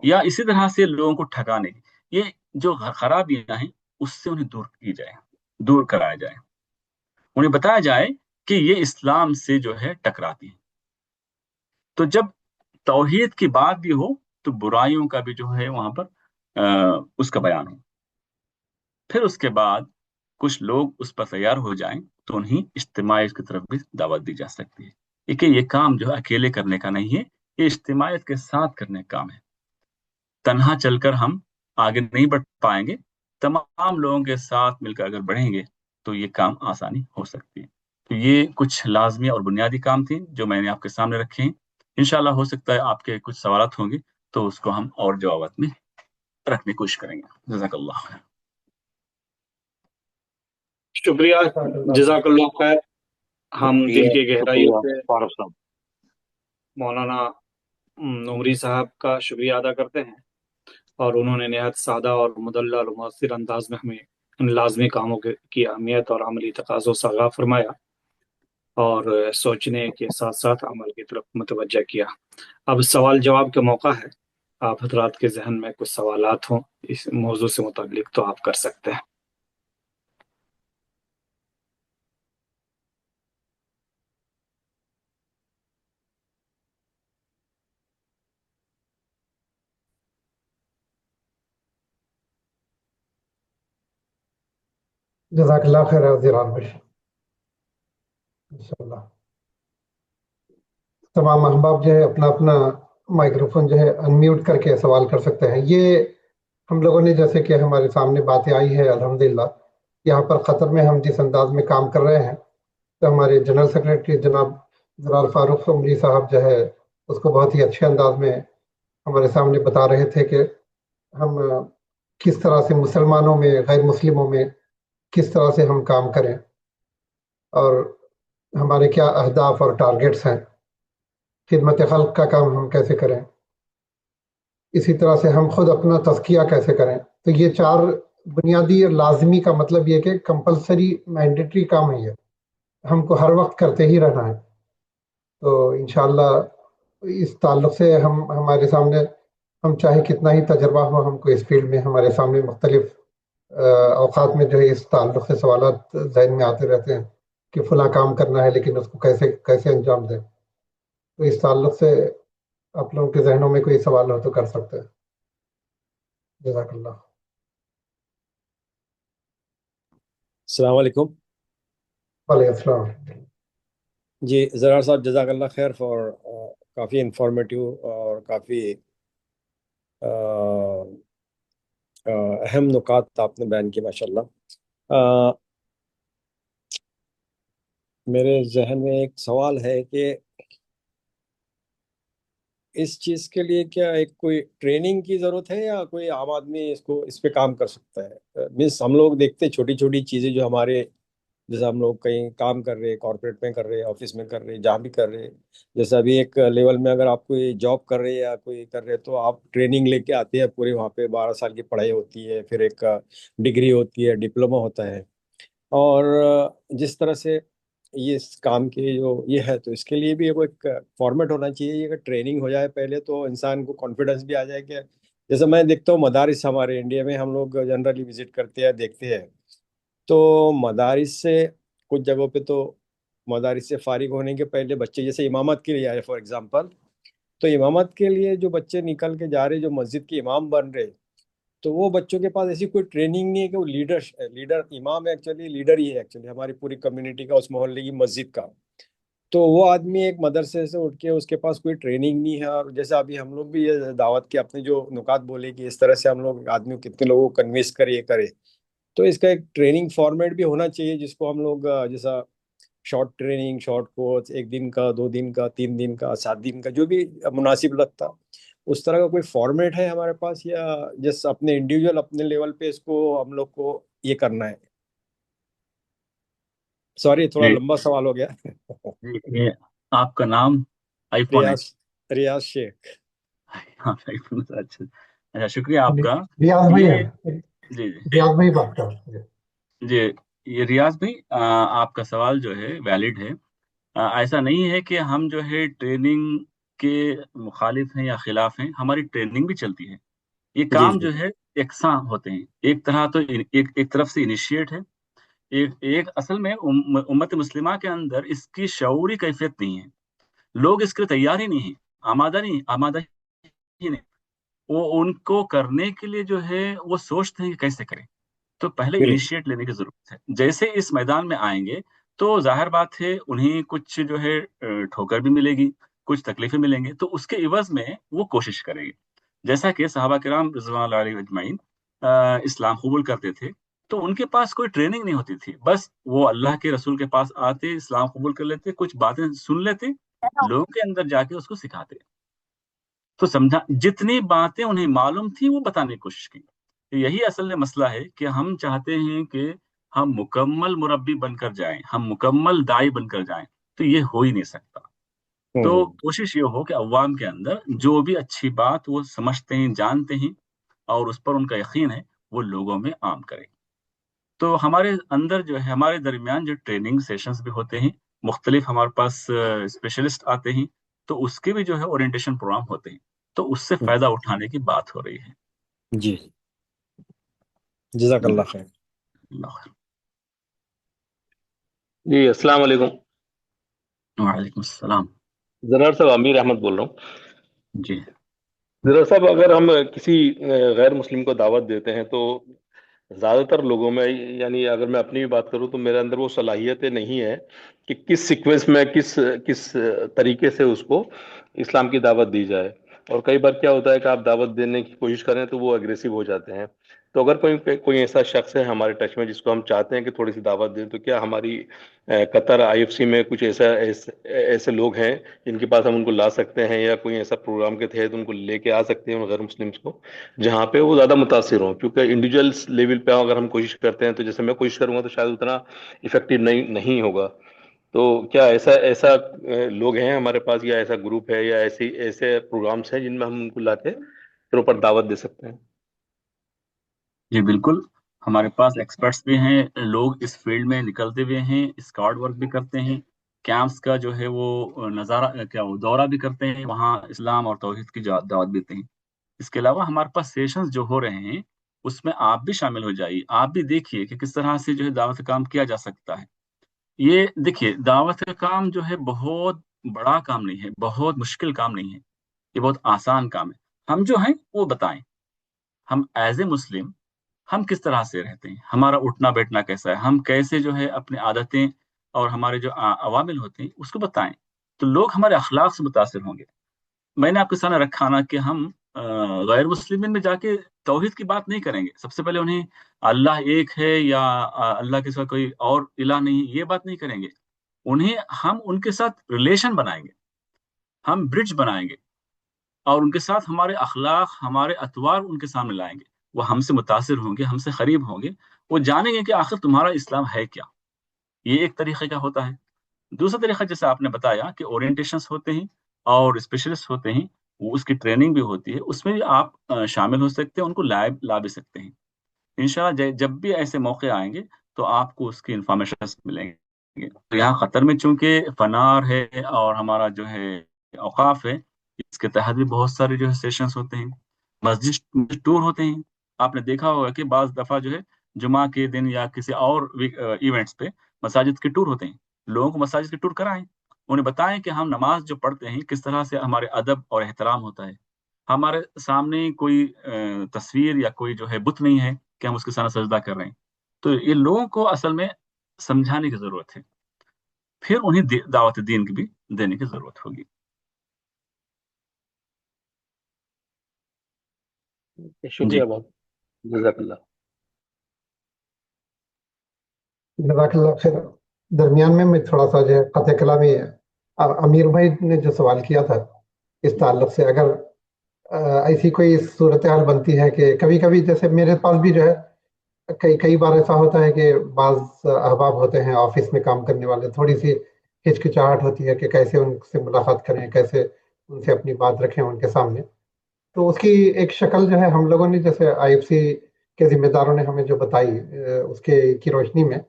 یا اسی طرح سے لوگوں کو ٹھکانے کی. یہ جو خرابیاں ہیں اس سے انہیں دور کرایا جائے. انہیں بتایا جائے کہ یہ اسلام سے جو ہے ٹکراتی ہیں۔ تو جب توحید کی بات بھی ہو تو برائیوں کا بھی جو ہے وہاں پر اس کا بیان ہو، پھر اس کے بعد کچھ لوگ اس پر تیار ہو جائیں تو انہیں اجتماعیت کی طرف بھی دعوت دی جا سکتی ہے، کہ یہ کام جو ہے اکیلے کرنے کا نہیں ہے، یہ اجتماعیت کے ساتھ کرنے کا کام ہے۔ تنہا چل کر ہم آگے نہیں بڑھ پائیں گے، تمام لوگوں کے ساتھ مل کر اگر بڑھیں گے تو یہ کام آسانی ہو سکتی ہے۔ تو یہ کچھ لازمی اور بنیادی کام تھے جو میں نے آپ کے سامنے رکھے ہیں۔ انشاءاللہ ہو سکتا ہے آپ کے کچھ سوالات ہوں گے تو اس کو ہم اور جوابات میں رکھنے کی کوشش کریں گے۔ جزاک اللہ خیر۔ شکریہ، جزاک اللہ خیر۔ ہم دل کی گہرائیوں سے فاروق صاحب، مولانا نوری صاحب کا شکریہ ادا کرتے ہیں، اور انہوں نے نہایت سادہ اور مدلل اور مؤثر انداز میں ہمیں ان لازمی کاموں کی اہمیت اور عملی تقاضوں سے آگاہ فرمایا، اور سوچنے کے ساتھ ساتھ عمل کی طرف متوجہ کیا۔ اب سوال جواب کا موقع ہے۔ آپ حضرات کے ذہن میں کچھ سوالات ہوں اس موضوع سے متعلق تو آپ کر سکتے ہیں۔ جزاک اللہ خیر حضرات بھائی، انشاءاللہ تمام احباب جو ہے اپنا اپنا مائکروفون جو ہے انمیوٹ کر کے سوال کر سکتے ہیں۔ یہ ہم لوگوں نے جیسے کہ ہمارے سامنے باتیں آئی ہے الحمدللہ، یہاں پر قطر میں ہم جس انداز میں کام کر رہے ہیں، تو ہمارے جنرل سیکریٹری جناب جلال فاروق عمری صاحب جو ہے اس کو بہت ہی اچھے انداز میں ہمارے سامنے بتا رہے تھے کہ ہم کس طرح سے مسلمانوں میں، غیر مسلموں میں کس طرح سے ہم کام کریں، اور ہمارے کیا اہداف اور ٹارگیٹس ہیں، خدمت خلق کا کام ہم کیسے کریں، اسی طرح سے ہم خود اپنا تزکیہ کیسے کریں۔ تو یہ چار بنیادی اور لازمی کا مطلب یہ کہ کمپلسری مینڈیٹری کام ہے، یہ ہم کو ہر وقت کرتے ہی رہنا ہے۔ تو انشاءاللہ اس تعلق سے ہمارے سامنے، ہم چاہے کتنا ہی تجربہ ہو، ہم کو اس فیلڈ میں ہمارے سامنے مختلف اوقات میں جو ہے اس تعلق سے سوالات ذہن میں آتے رہتے ہیں کہ فلاں کام کرنا ہے لیکن اس کو کیسے انجام دیں۔ تو اس تعلق سے آپ لوگوں کے ذہنوں میں کوئی سوال ہو تو کر سکتے ہیں۔ جزاک اللہ۔ السلام علیکم۔ وعلیکم السلام۔ جی زرار صاحب، جزاک اللہ خیر فار کافی انفارمیٹیو اور کافی اہم نکات آپ نے بیان کی، ماشاء اللہ۔ میرے ذہن میں ایک سوال ہے کہ اس چیز کے لیے کیا ایک کوئی ٹریننگ کی ضرورت ہے یا کوئی عام آدمی اس پہ کام کر سکتا ہے؟ مینس ہم لوگ دیکھتے ہیں چھوٹی چھوٹی چیزیں جو ہمارے، جیسے ہم لوگ کہیں کام کر رہے، کارپوریٹ میں کر رہے، آفس میں کر رہے، جہاں بھی کر رہے، جیسے ابھی ایک لیول میں اگر آپ کوئی جاب کر رہے یا کوئی کر رہے تو آپ ٹریننگ لے کے آتے ہیں پورے، وہاں پہ 12 سال کی پڑھائی ہوتی ہے، پھر ایک ڈگری ہوتی ہے، ڈپلوما ہوتا ہے، اور جس طرح سے یہ اس کام کے جو یہ ہے تو اس کے لیے بھی ایک فارمیٹ ہونا چاہیے کہ ٹریننگ ہو جائے پہلے تو انسان کو کانفیڈنس بھی آ جائے کہ جیسے میں دیکھتا ہوں مدارس ہمارے انڈیا میں ہم لوگ جنرلی وزٹ کرتے ہیں، دیکھتے ہیں، تو مدارس سے کچھ جگہوں پہ تو مدارس سے فارغ ہونے کے پہلے بچے جیسے امامت کے لیے آئے فار ایگزامپل، تو امامت کے لیے جو بچے نکل کے جا رہے جو مسجد کے امام بن رہے، تو وہ بچوں کے پاس ایسی کوئی ٹریننگ نہیں ہے کہ وہ لیڈر امام ایکچولی لیڈر ہی ہے ایکچولی ہماری پوری کمیونٹی کا، اس محلے کی مسجد کا، تو وہ آدمی ایک مدرسے سے اٹھ کے اس کے پاس کوئی ٹریننگ نہیں ہے۔ اور جیسے ابھی ہم لوگ بھی یہ دعوت کے اپنے جو نکات بولے کہ اس طرح سے ہم لوگ آدمی کتنے لوگوں کو کنوینس کرے یہ کرے، تو اس کا ایک ٹریننگ فارمیٹ بھی ہونا چاہیے جس کو ہم لوگ جیسا شارٹ ٹریننگ، شارٹ کورس، 1 دن کا، 2 دن کا، 3 دن کا، 7 دن کا، جو بھی مناسب لگتا، اس طرح کا کوئی فارمیٹ ہے ہمارے پاس، یا جس اپنے انڈیویجول اپنے لیول پہ اس کو ہم لوگ کو یہ کرنا ہے؟ سوری تھوڑا جی لمبا سوال ہو گیا۔ یہ آپ کا نام آئی فون ہے؟ ریاض شیخ۔ ہاں اچھا اچھا، شکریہ آپ کا۔ ریاض بھائی یہ ہیں، جی جی ریاض بھائی بات کر رہے ہیں۔ جی، یہ ریاض بھائی آپ کا سوال جو ہے ویلڈ ہے۔ ایسا نہیں ہے کہ ہم جو ہے ٹریننگ کے مخالف ہیں یا خلاف ہیں، ہماری ٹریننگ بھی چلتی ہے۔ یہ جی کام جی جو ہے یکساں ہوتے ہیں، ایک طرح تو ایک طرف سے انیشیٹ ہے، ایک اصل میں امت مسلمہ کے اندر اس کی شعوری کیفیت نہیں ہے، لوگ اس کے لیے تیار ہی نہیں ہیں، آمادہ ہی نہیں، وہ ان کو کرنے کے لیے جو ہے وہ سوچتے ہیں کہ کیسے کریں. تو پہلے بالکل انیشیٹ لینے کی ضرورت ہے. جیسے اس میدان میں آئیں گے تو ظاہر بات ہے انہیں کچھ جو ہے ٹھوکر بھی ملے گی، کچھ تکلیفیں ملیں گے، تو اس کے عوض میں وہ کوشش کریں گے. جیسا کہ صحابہ کرام رضوان اللہ علیہ اجمعین اسلام قبول کرتے تھے تو ان کے پاس کوئی ٹریننگ نہیں ہوتی تھی، بس وہ اللہ کے رسول کے پاس آتے، اسلام قبول کر لیتے، کچھ باتیں سن لیتے، لوگوں کے اندر جا کے اس کو سکھاتے. تو سمجھا جتنی باتیں انہیں معلوم تھی وہ بتانے کی کوشش کی. یہی اصل میں مسئلہ ہے کہ ہم چاہتے ہیں کہ ہم مکمل مربی بن کر جائیں، ہم مکمل دائی بن کر جائیں، تو یہ ہو ہی نہیں سکتا. تو کوشش یہ ہو کہ عوام کے اندر جو بھی اچھی بات وہ سمجھتے ہیں، جانتے ہیں اور اس پر ان کا یقین ہے، وہ لوگوں میں عام کریں. تو ہمارے اندر جو ہے ہمارے درمیان جو ٹریننگ سیشنز بھی ہوتے ہیں، مختلف ہمارے پاس اسپیشلسٹ آتے ہیں، تو اس کے بھی جو ہے اورینٹیشن پروگرام ہوتے ہیں، تو اس سے فائدہ اٹھانے کی بات ہو رہی ہے. جی، جزاک اللہ خیر. اللہ خیر. جی السلام علیکم. وعلیکم السلام. زرار صاحب امیر احمد بول رہا ہوں. جی زرار صاحب، اگر ہم کسی غیر مسلم کو دعوت دیتے ہیں تو زیادہ تر لوگوں میں، یعنی اگر میں اپنی بھی بات کروں تو میرے اندر وہ صلاحیتیں نہیں ہے کہ کس سیکوینس میں کس طریقے سے اس کو اسلام کی دعوت دی جائے. اور کئی بار کیا ہوتا ہے کہ آپ دعوت دینے کی کوشش کریں تو وہ اگریسو ہو جاتے ہیں. تو اگر کوئی ایسا شخص ہے ہمارے ٹچ میں جس کو ہم چاہتے ہیں کہ تھوڑی سی دعوت دیں، تو کیا ہماری قطر IFC میں کچھ ایسے لوگ ہیں جن کے پاس ہم ان کو لا سکتے ہیں، یا کوئی ایسا پروگرام کے تحت ان کو لے کے آ سکتے ہیں ان غیر مسلمس کو، جہاں پہ وہ زیادہ متاثر ہوں؟ کیونکہ انڈیویجولس لیول پہ اگر ہم کوشش کرتے ہیں تو جیسے میں کوشش کروں گا تو شاید اتنا افیکٹو نہیں ہوگا. تو کیا ایسا لوگ ہیں ہمارے پاس، یا ایسا گروپ ہے، یا ایسے پروگرامس ہیں جن میں ہم ان کو لا کے پراپر دعوت دے سکتے ہیں؟ جی بالکل، ہمارے پاس ایکسپرٹس بھی ہیں، لوگ اس فیلڈ میں نکلتے ہوئے ہیں، اسکاؤٹ ورک بھی کرتے ہیں، کیمپس کا جو ہے وہ نظارہ کیا وہ دورہ بھی کرتے ہیں، وہاں اسلام اور توحید کی دعوت بھی دیتے ہیں. اس کے علاوہ ہمارے پاس سیشنز جو ہو رہے ہیں اس میں آپ بھی شامل ہو جائیے، آپ بھی دیکھیے کہ کس طرح سے جو ہے دعوت کا کام کیا جا سکتا ہے. یہ دیکھیے، دعوت کا کام جو ہے بہت بڑا کام نہیں ہے، بہت مشکل کام نہیں ہے، یہ بہت آسان کام ہے. ہم جو ہیں وہ بتائیں، ہم ایز اے مسلم ہم کس طرح سے رہتے ہیں، ہمارا اٹھنا بیٹھنا کیسا ہے، ہم کیسے جو ہے اپنی عادتیں اور ہمارے جو عوامل ہوتے ہیں اس کو بتائیں، تو لوگ ہمارے اخلاق سے متاثر ہوں گے. میں نے آپ کے سامنے رکھا نا کہ ہم غیر مسلمین میں جا کے توحید کی بات نہیں کریں گے. سب سے پہلے انہیں اللہ ایک ہے یا اللہ کے ساتھ کوئی اور الہ نہیں، یہ بات نہیں کریں گے. ہم ان کے ساتھ ریلیشن بنائیں گے، ہم برج بنائیں گے، اور ان کے ساتھ ہمارے اخلاق، ہمارے اطوار ان کے سامنے لائیں گے. وہ ہم سے متاثر ہوں گے، ہم سے قریب ہوں گے، وہ جانیں گے کہ آخر تمہارا اسلام ہے کیا. یہ ایک طریقے کا ہوتا ہے. دوسرا طریقہ جیسے آپ نے بتایا کہ اورینٹیشنس ہوتے ہیں اور اسپیشلسٹ ہوتے ہیں، وہ اس کی ٹریننگ بھی ہوتی ہے، اس میں بھی آپ شامل ہو سکتے ہیں، ان کو لا بھی سکتے ہیں. انشاءاللہ جب بھی ایسے موقع آئیں گے تو آپ کو اس کی انفارمیشن ملیں گے. تو یہاں قطر میں چونکہ فنار ہے اور ہمارا جو ہے اوقاف ہے، اس کے تحت بھی بہت سارے جو ہے سیشنز ہوتے ہیں، مسجد ٹور ہوتے ہیں. آپ نے دیکھا ہوگا کہ بعض دفعہ جو ہے جمعہ کے دن یا کسی اور ایونٹس پہ مساجد کے ٹور ہوتے ہیں. لوگوں کو مساجد کے ٹور کرائیں، انہیں بتائیں کہ ہم نماز جو پڑھتے ہیں کس طرح سے ہمارے ادب اور احترام ہوتا ہے. ہمارے سامنے کوئی تصویر یا کوئی جو ہے بت نہیں ہے کہ ہم اس کے سامنے سجدہ کر رہے ہیں. تو یہ لوگوں کو اصل میں سمجھانے کی ضرورت ہے، پھر انہیں دعوت دین کی بھی دینے کی ضرورت ہوگی. شکریہ بہت، جزاک اللہ. جزاک اللہ خیر. درمیان میں تھوڑا سا جو ہے قطع کلامی امیر بھائی نے جو سوال کیا تھا اس تعلق سے، اگر ایسی کوئی صورتحال بنتی ہے کہ کبھی کبھی جیسے میرے پاس بھی جو ہے کئی بار ایسا ہوتا ہے کہ بعض احباب ہوتے ہیں آفس میں کام کرنے والے، تھوڑی سی ہچکچاہٹ ہوتی ہے کہ کیسے ان سے ملاقات کریں، کیسے ان سے اپنی بات رکھیں ان کے سامنے. تو اس کی ایک شکل جو ہے ہم لوگوں نے، جیسے IFC کے ذمہ داروں نے ہمیں جو بتائی، اس کی روشنی میں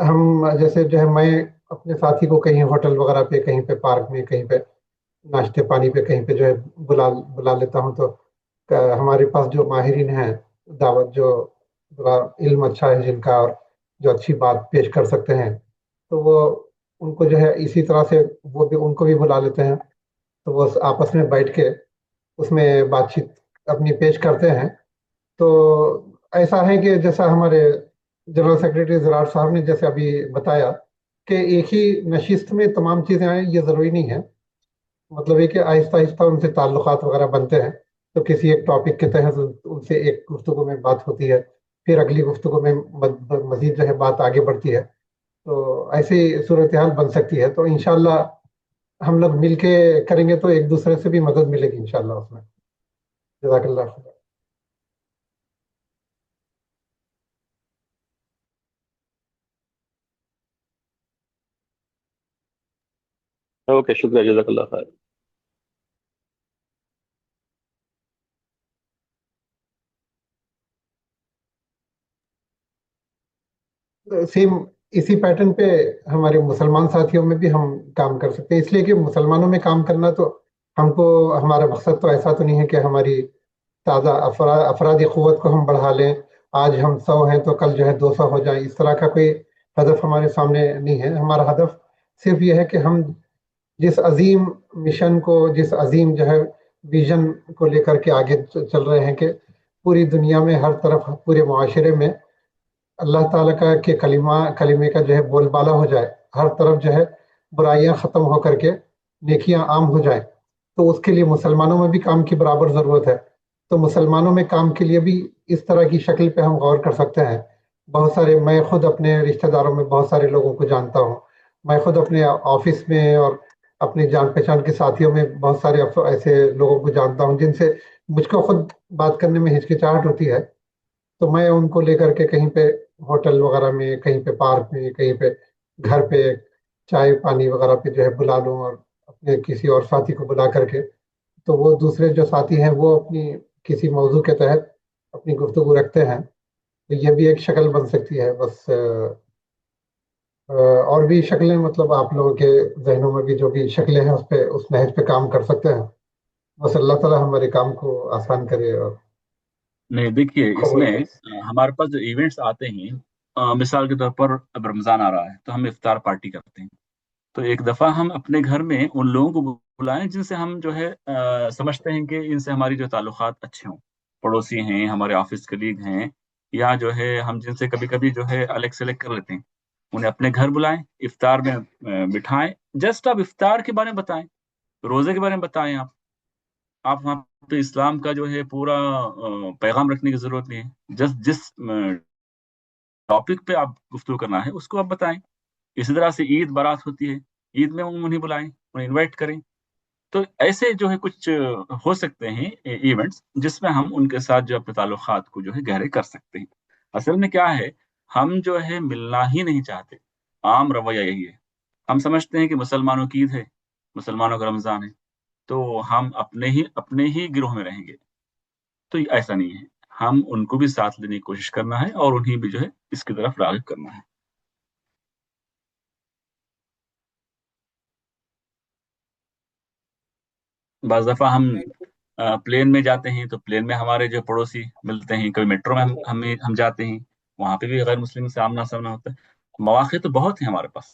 ہم جیسے جو ہے میں اپنے ساتھی کو کہیں ہوٹل وغیرہ پہ، کہیں پہ پارک میں، کہیں پہ ناشتے پانی پہ کہیں پہ جو ہے بلا لیتا ہوں. تو ہمارے پاس جو ماہرین ہیں دعوت، جو ذرا علم اچھا ہے جن کا اور جو اچھی بات پیش کر سکتے ہیں، تو وہ ان کو جو ہے اسی طرح سے وہ بھی ان کو بھی بلا لیتے ہیں، تو وہ آپس میں بیٹھ کے اس میں بات چیت اپنی پیش کرتے ہیں۔ تو ایسا ہے کہ جیسا ہمارے جنرل سیکریٹری زراعت صاحب نے جیسے ابھی بتایا کہ ایک ہی نشست میں تمام چیزیں آئیں، یہ ضروری نہیں ہے، مطلب یہ کہ آہستہ آہستہ ان سے تعلقات وغیرہ بنتے ہیں، تو کسی ایک ٹاپک کے تحت ان سے ایک گفتگو میں بات ہوتی ہے، پھر اگلی گفتگو میں مزید جو ہے بات آگے بڑھتی ہے، تو ایسی صورتحال بن سکتی ہے۔ تو انشاءاللہ ہم لوگ مل کے کریں گے تو ایک دوسرے سے بھی مدد ملے گی انشاءاللہ اس میں۔ جزاک اللہ خیر۔ اوکے، شکریہ، جزاک اللہ خیر۔ سیم اسی پیٹرن پہ ہمارے مسلمان ساتھیوں میں بھی ہم کام کر سکتے ہیں، اس لیے کہ مسلمانوں میں کام کرنا تو ہم کو ہمارا مقصد تو ایسا تو نہیں ہے کہ ہماری تازہ افرادی قوت کو ہم بڑھا لیں، آج ہم 100 ہیں تو کل جو ہے 200 ہو جائیں، اس طرح کا کوئی ہدف ہمارے سامنے نہیں ہے۔ ہمارا ہدف صرف یہ ہے کہ ہم جس عظیم مشن کو، جس عظیم جو ہے ویژن کو لے کر کے آگے چل رہے ہیں کہ پوری دنیا میں ہر طرف پورے معاشرے میں اللہ تعالیٰ کا کے کلمے کا جو ہے بول بالا ہو جائے، ہر طرف جو ہے برائیاں ختم ہو کر کے نیکیاں عام ہو جائیں، تو اس کے لیے مسلمانوں میں بھی کام کی برابر ضرورت ہے۔ تو مسلمانوں میں کام کے لیے بھی اس طرح کی شکل پہ ہم غور کر سکتے ہیں۔ بہت سارے، میں خود اپنے رشتہ داروں میں بہت سارے لوگوں کو جانتا ہوں، میں خود اپنے آفس میں اور اپنے جان پہچان کے ساتھیوں میں بہت سارے ایسے لوگوں کو جانتا ہوں جن سے مجھ کو خود بات کرنے میں ہچکچاہٹ ہوتی ہے، تو میں ان کو لے کر کے کہیں پہ ہوٹل وغیرہ میں، کہیں پہ پارک میں، کہیں پہ گھر پہ چائے پانی وغیرہ پہ جو ہے بلا لوں، اور اپنے کسی اور ساتھی کو بلا کر کے، تو وہ دوسرے جو ساتھی ہیں وہ اپنی کسی موضوع کے تحت اپنی گفتگو رکھتے ہیں، تو یہ بھی ایک شکل بن سکتی ہے۔ بس اور بھی شکلیں، مطلب آپ لوگوں کے ذہنوں میں بھی جو بھی شکلیں ہیں اس نہج پہ کام کر سکتے ہیں۔ بس اللہ تعالیٰ ہمارے کام کو آسان کرے اور نہیں، دیکھیے اس قبول میں کرے۔ ہمارے پاس جو ایونٹس آتے ہیں، مثال کے طور پر اب رمضان آ رہا ہے تو ہم افطار پارٹی کرتے ہیں، تو ایک دفعہ ہم اپنے گھر میں ان لوگوں کو بلائیں جن سے ہم جو ہے سمجھتے ہیں کہ ان سے ہماری جو تعلقات اچھے ہوں، پڑوسی ہیں، ہمارے آفس کلیگ ہیں، یا جو ہے ہم جن سے کبھی کبھی جو ہے الگ سلیکٹ کر لیتے ہیں، انہیں اپنے گھر بلائیں، افطار میں بٹھائیں، جسٹ آپ افطار کے بارے میں بتائیں، روزے کے بارے میں بتائیں، آپ وہاں پہ اسلام کا جو ہے پورا پیغام رکھنے کی ضرورت نہیں ہے، جس ٹاپک پہ آپ گفتگو کرنا ہے اس کو آپ بتائیں۔ اسی طرح سے عید بارات ہوتی ہے، عید میں انہیں بلائیں، انہیں انوائٹ کریں، تو ایسے جو ہے کچھ ہو سکتے ہیں ایونٹس جس میں ہم ان کے ساتھ جو اپنے تعلقات کو جو ہے گہرے کر سکتے ہیں۔ اصل میں کیا ہے، ہم جو ہے ملنا ہی نہیں چاہتے، عام رویہ یہی ہے، ہم سمجھتے ہیں کہ مسلمانوں کی عید ہے، مسلمانوں کا رمضان ہے، تو ہم اپنے ہی گروہ میں رہیں گے، تو ایسا نہیں ہے، ہم ان کو بھی ساتھ لینے کی کوشش کرنا ہے اور انہیں بھی جو ہے اس کی طرف راغب کرنا ہے۔ بعض دفعہ ہم پلین میں جاتے ہیں تو پلین میں ہمارے جو پڑوسی ملتے ہیں، کبھی میٹرو میں ہم جاتے ہیں، وہاں پہ بھی غیر مسلم سے آمنا سامنا ہوتا ہے، مواقع تو بہت ہیں ہمارے پاس،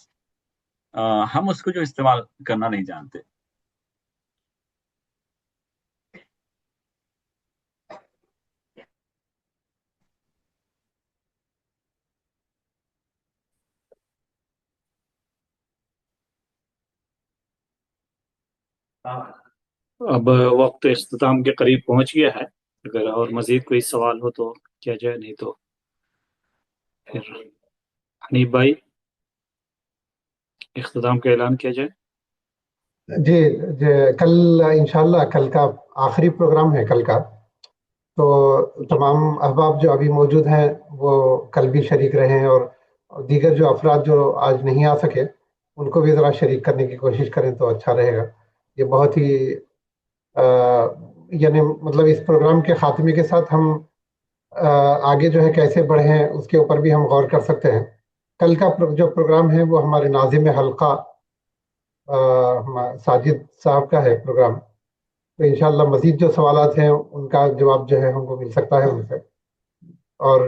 ہم اس کو جو استعمال کرنا نہیں جانتے۔ اب وقت اختتام کے قریب پہنچ گیا ہے، اگر اور مزید کوئی سوال ہو تو کیا جائے، نہیں تو پھر حنیف بھائی اختتام کا اعلان کیا جائے۔ جی جی، کل انشاءاللہ کل کا آخری پروگرام ہے کل کا، تو تمام احباب جو ابھی موجود ہیں وہ کل بھی شریک رہیں، اور دیگر جو افراد جو آج نہیں آ سکے ان کو بھی ذرا شریک کرنے کی کوشش کریں تو اچھا رہے گا۔ یہ بہت ہی یعنی مطلب اس پروگرام کے خاتمے کے ساتھ ہم آگے جو ہے کیسے بڑھیں اس کے اوپر بھی ہم غور کر سکتے ہیں۔ کل کا جو پروگرام ہے وہ ہمارے ناظم حلقہ ساجد صاحب کا ہے پروگرام، تو انشاءاللہ مزید جو سوالات ہیں ان کا جواب جو ہے ہم کو مل سکتا ہے ان سے، اور